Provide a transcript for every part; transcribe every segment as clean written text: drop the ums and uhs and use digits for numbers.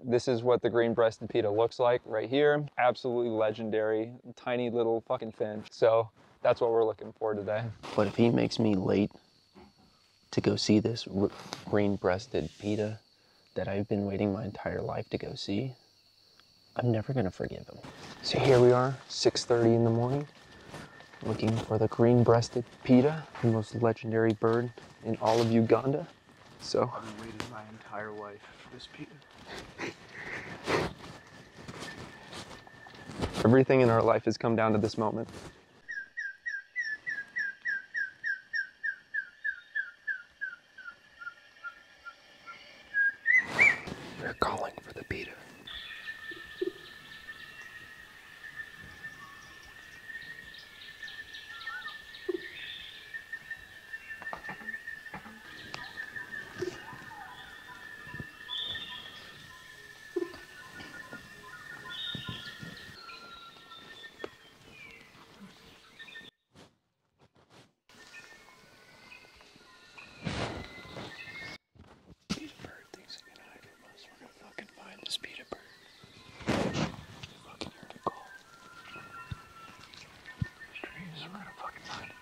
This is what the green-breasted pitta looks like right here. Absolutely legendary, tiny little fucking fin. So that's what we're looking for today. But if he makes me late to go see this green-breasted pitta that I've been waiting my entire life to go see, I'm never gonna forgive him. So here we are, 6:30 in the morning, looking for the green-breasted pitta, the most legendary bird in all of Uganda. So I've been waiting my entire life for this pitta. Everything in our life has come down to this moment. We're calling for the pitta. This pitta bird. Fucking heard it call. Trees, we're gonna fucking find it.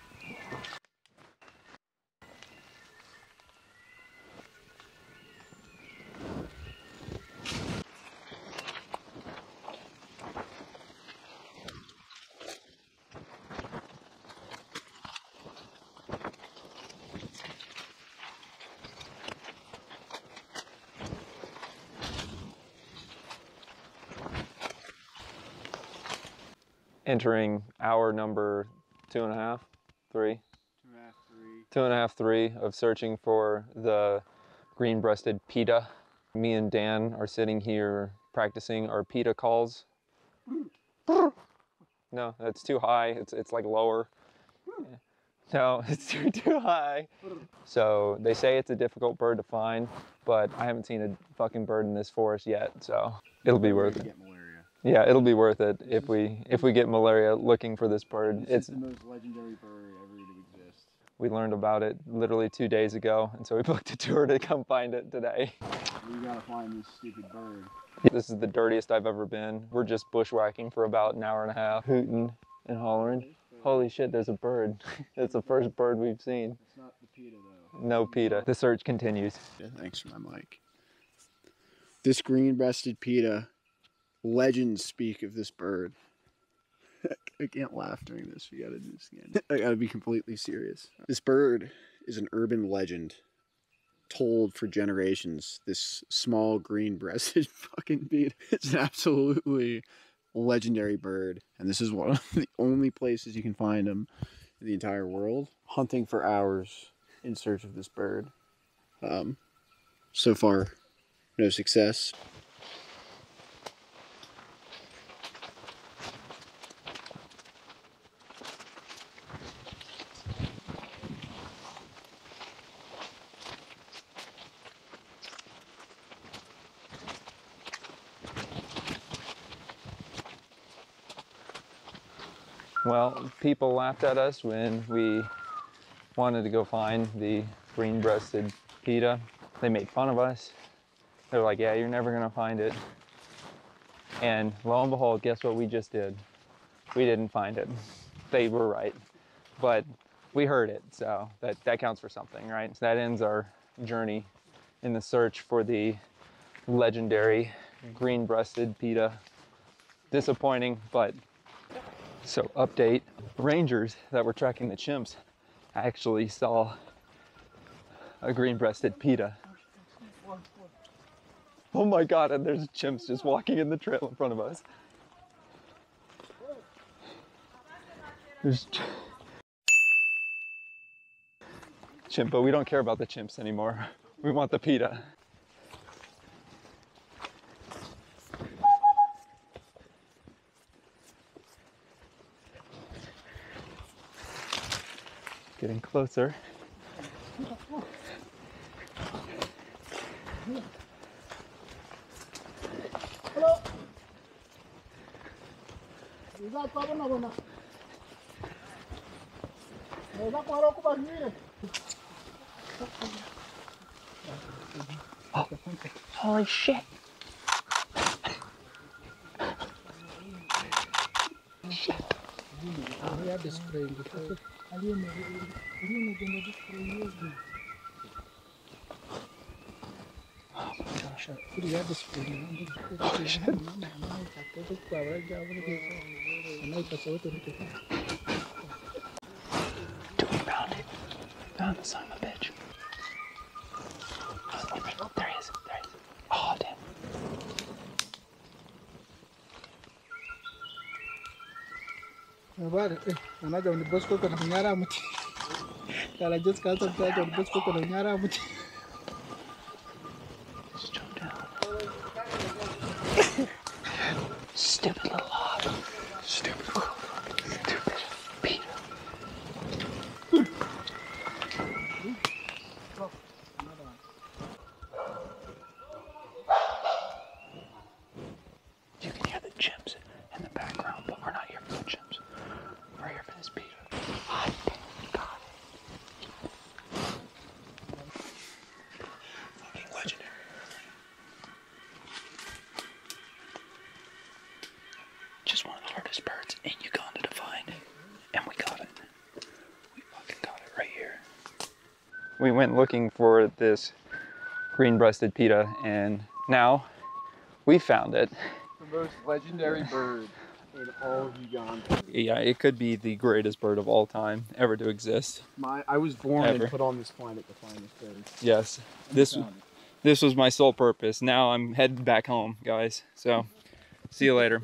Entering hour number 2.5, 3. 2.5, 3 of searching for the green-breasted pitta. Me and Dan are sitting here practicing our pitta calls. No, that's too high. It's like lower. No, it's too high. So they say it's a difficult bird to find, but I haven't seen a fucking bird in this forest yet, so it'll be worth it. Yeah, it'll be worth it if we get malaria looking for this bird. It's the most legendary bird ever to exist. We learned about it literally 2 days ago, and so we booked a tour to come find it today. We gotta find this stupid bird. This is the dirtiest I've ever been. We're just bushwhacking for about an hour and a half, hooting and hollering. Holy shit, there's a bird. It's the first bird we've seen. It's not the pitta though. No pitta. The search continues. Yeah, thanks for my mic. This green-breasted pitta, legends speak of this bird. I can't laugh during this. We gotta do this again. I gotta be completely serious. This bird is an urban legend told for generations. This small green-breasted fucking pitta. It's an absolutely legendary bird, and this is one of the only places you can find them in the entire world. Hunting for hours in search of this bird. So far, no success. Well, people laughed at us when we wanted to go find the green-breasted pitta. They made fun of us. They're like, yeah, you're never gonna find it. And lo and behold, guess what we just did? We didn't find it. They were right. But we heard it, so that counts for something, right? So that ends our journey in the search for the legendary green-breasted pitta. Disappointing, but so update, rangers that were tracking the chimps actually saw a green-breasted pitta. Oh my God, and there's chimps just walking in the trail in front of us. There's chimp, but we don't care about the chimps anymore. We want the pitta. Getting closer. Hello. Oh, holy shit. Dude, we found it. Found the son of a bitch. There he is. There he is. Oh, damn. Just jump down. Stupid little hog. Stupid. Stupid. Peter. You can hear the chimps in the background, but we're not here for the chimps. We're here for this Peter. Hot damn, got it. Fucking legendary. Just one of the hardest birds in Uganda to find. And we got it. We fucking got it right here. We went looking for this green-breasted pitta, and now we found it. The most legendary bird in all of Uganda. Yeah, it could be the greatest bird of all time ever to exist. I was born Ever. and put on this planet to find this bird. Yes, And this found it. this was my sole purpose. Now I'm heading back home, guys. So, see you later.